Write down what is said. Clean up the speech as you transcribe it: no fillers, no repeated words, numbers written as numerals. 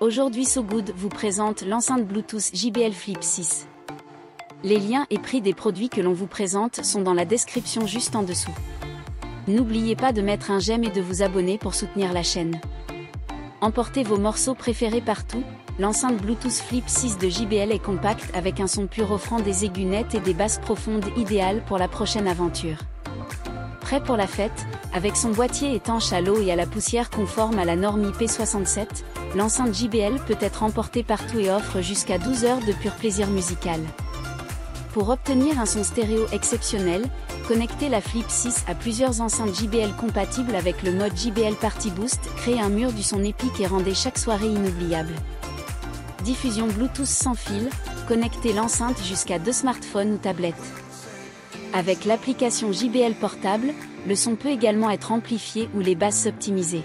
Aujourd'hui So Good vous présente l'enceinte Bluetooth JBL Flip 6. Les liens et prix des produits que l'on vous présente sont dans la description juste en dessous. N'oubliez pas de mettre un j'aime et de vous abonner pour soutenir la chaîne. Emportez vos morceaux préférés partout, l'enceinte Bluetooth Flip 6 de JBL est compacte avec un son pur offrant des aigus nets et des basses profondes idéales pour la prochaine aventure. Prêt pour la fête, avec son boîtier étanche à l'eau et à la poussière conforme à la norme IP67, l'enceinte JBL peut être emportée partout et offre jusqu'à 12 heures de pur plaisir musical. Pour obtenir un son stéréo exceptionnel, connectez la Flip 6 à plusieurs enceintes JBL compatibles avec le mode JBL Party Boost, créez un mur du son épique et rendez chaque soirée inoubliable. Diffusion Bluetooth sans fil, connectez l'enceinte jusqu'à 2 smartphones ou tablettes. Avec l'application JBL Portable, le son peut également être amplifié ou les basses optimisées.